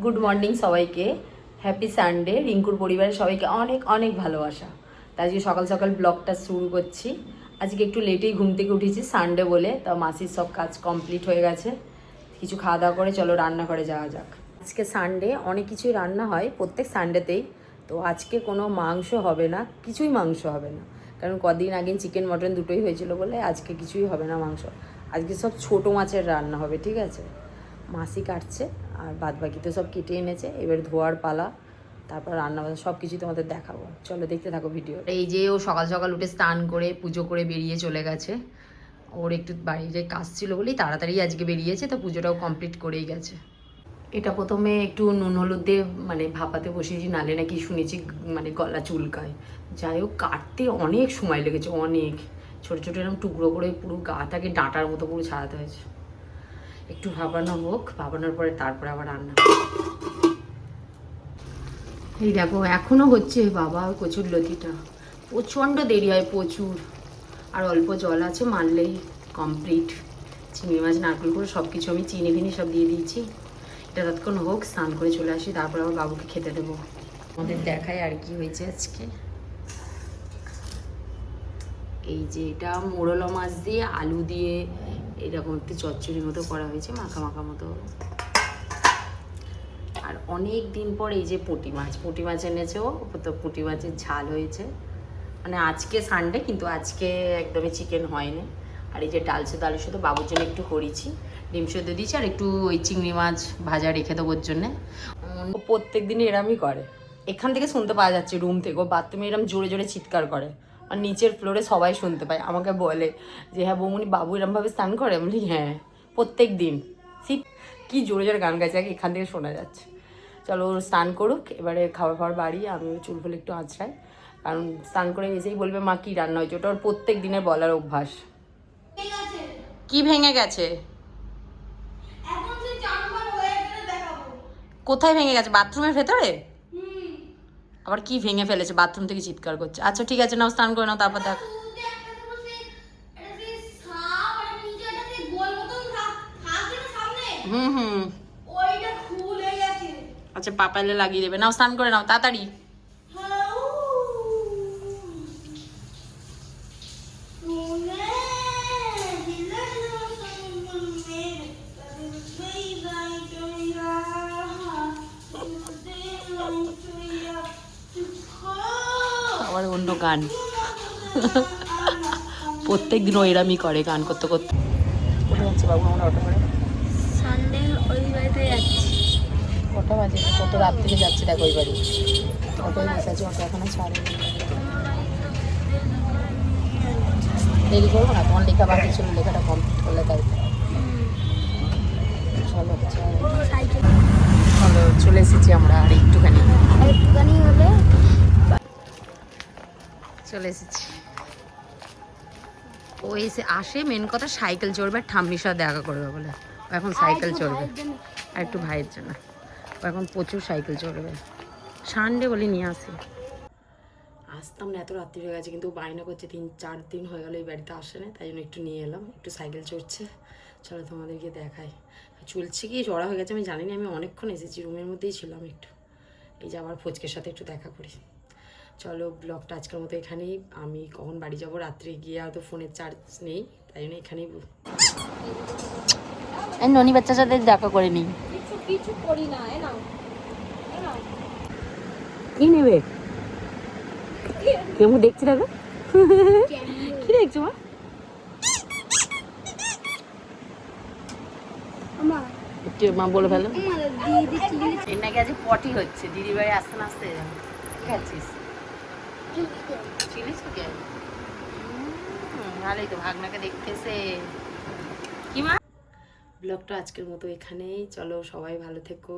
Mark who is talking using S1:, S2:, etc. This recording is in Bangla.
S1: গুড মর্নিং সবাইকে, হ্যাপি সানডে। রিঙ্কুর পরিবারের সবাইকে অনেক অনেক ভালোবাসা। তাই আজকে সকাল সকাল ব্লগটা শুরু করছি। আজকে একটু লেটেই ঘুম থেকে উঠেছি, সানডে বলে। তা মাসির সব কাজ কমপ্লিট হয়ে গেছে, কিছু খাওয়া দাওয়া করে চলো রান্নাঘরে যাওয়া যাক। আজকে সানডে, অনেক কিছুই রান্না হয় প্রত্যেক সানডেতেই। তো আজকে কোনো মাংস হবে না, কিছুই মাংস হবে না, কারণ কদিন আগে চিকেন মটন দুটোই হয়েছিল বলে আজকে কিছুই হবে না মাংস। আজকে সব ছোটো মাছের রান্না হবে, ঠিক আছে। মাসি কাটছে আর বাদ বাকি তো সব কেটে এনেছে, এবার ধোয়ার পালা, তারপর রান্না বান্না সব কিছু তোমাদের দেখাবো। চলো দেখতে থাকো ভিডিও। এই যে ও সকাল সকাল উঠে স্নান করে পুজো করে বেরিয়ে চলে গেছে। ওর একটু বাইরে কাজ ছিল বলেই তাড়াতাড়ি আজকে বেরিয়েছে, তো পুজোটাও কমপ্লিট করেই গেছে। এটা প্রথমে একটু নুন হলুদ দিয়ে মানে ভাপাতে বসিয়েছি, নালে নাকি শুনেছি মানে গলা চুলকায়। যাই হোক, কাটতে অনেক সময় লেগেছে, অনেক ছোটো ছোটো এরকম টুকরো করে পুরো গাটাকে ডাঁটার মতো পুরো ছাড়াতে হয়েছে। একটু ভাবানো হোক, ভাবানোর পরে তারপরে আবার রান্না। এই দেখো এখনো হচ্ছে বাবা কচুর লতিটা, প্রচণ্ড দেরি হয় প্রচুর। আর অল্প জল আছে, মারলেই কমপ্লিট। চিংড়ি মাছ নারকেল করে সব কিছু আমি চিনি ফিনি সব দিয়ে দিয়েছি। এটা ততক্ষণ হোক, স্নান করে চলে আসি, তারপর আবার বাবুকে খেতে দেবো। আমাদের দেখায় আর কি হয়েছে আজকে। এই যে এটা মোরলা মাছ দিয়ে আলু দিয়ে এরকম একটু চচ্চড়ির মতো করা হয়েছে, মাখা মাখা মতো। আর অনেক দিন পর এই যে পুঁটি মাছ এনেছেও, তো পুঁটি মাছের ঝাল হয়েছে। মানে আজকে সানডে, কিন্তু আজকে একদমই চিকেন হয়নি। আর এই যে ডাল সেদ্ধ বাবুর জন্য একটু করেছি, ডিম সেদ্ধ দিয়েছি, আর একটু ওই চিংড়ি মাছ ভাজা রেখে দেবো ওর জন্যে। ও প্রত্যেক দিনই এরমই করে। এখান থেকে শুনতে পাওয়া যাচ্ছে রুম থেকে, ও বাথরুমে এরম জোরে জোরে চিৎকার করে। আর নিচের ফ্লোরে সবাই শুনতে পায়, আমাকে বলে যে হ্যাঁ বৌমনি বাবু এরমভাবে স্নান করে। আমি বলি হ্যাঁ প্রত্যেক দিন। কি জোরে জোরে গান গাইছে, এখান থেকে শোনা যাচ্ছে। চলো ওর স্নান করুক, এবারে খাবার খাওয়ার বাড়ি। আমি চুল ফুল একটু আঁচড়াই, কারণ স্নান করে এসেই বলবে মা কী রান্না হয়েছে। ওটা ওর প্রত্যেক দিনের বলার অভ্যাস। কি ভেঙে গেছে? কোথায় ভেঙে গেছে? বাথরুমের ভেতরে? আবার কি ভেঙে ফেলেছে? বাথরুম থেকে চিৎকার করছে। আচ্ছা ঠিক আছে, নাও স্নান করে নাও, তারপর দেখ। হুম হুম, আচ্ছা পাপা এলে লাগিয়ে দেবে। নাও স্নান করে নাও তাড়াতাড়ি। আবার অন্য গান। প্রত্যেক দিন ও এরামই করে, গান করতে করতে। কোথায় যাচ্ছে বাবু আমরা অটো করে?
S2: সানডে ওই বাড়িতে যাচ্ছি।
S1: কটা বাজে? কত রাত থেকে যাচ্ছে দেখো ওই বাড়ি। অটোয় বসে আছে, অটো এখনো ছাড়েনি। দেরি করবো না, তোমার লেখা বাকি ছিল, লেখাটা কমপ্লিট করলে তাই। চলো চলো, চলে এসেছি আমরা আর একটুখানি
S2: হলে
S1: চলে এসেছি। ও এসে আসে, মেন কথা সাইকেল চড়বে, আর ঠাম্মির সাথে দেখা করবে বলে ও এখন সাইকেল চড়বে। আর একটু ভাইয়ের জন্য ও এখন প্রচুর সাইকেল চড়বে। সানডে বলে নিয়ে আসি। আসতাম না, এত রাত্রি হয়ে গেছে, কিন্তু বায়না করছে, 3-4 দিন হয়ে গেলো এই বাড়িতে আসে না, তাই জন্য একটু নিয়ে এলাম। একটু সাইকেল চড়ছে, চলো তোমাদেরকে দেখাই। চলছে কি চড়া হয়ে গেছে আমি জানি না, আমি অনেকক্ষণ এসেছি, রুমের মধ্যেই ছিলাম একটু। এই যে আবার ফচকের সাথে একটু দেখা করি। চলো ব্লগটা আজকের মতো এখানেই। আমি কখন বাড়ি যাবো, রাত্রে গিয়ে হয়তো ফোনের চার্জ নেই, তাই জন্য এখানেই ননি বাচ্চার সাথে দেখা করে নিই।
S2: কিছু করি না,
S1: কি নেবে? কেমন দেখছি দেখো, কি দেখছো মা? একটু মা বলে ফেলো। এর নাকি আজ পটি হচ্ছে, দিদি বাড়ি আসতে না আসতে। কি খাচ্ছিস? Chilli chicken? ভালোই তো, ভাগনাকে দেখতেছে। কি মা? ব্লগটা আজকের মতো এখানেই। চলো সবাই ভালো থেকো।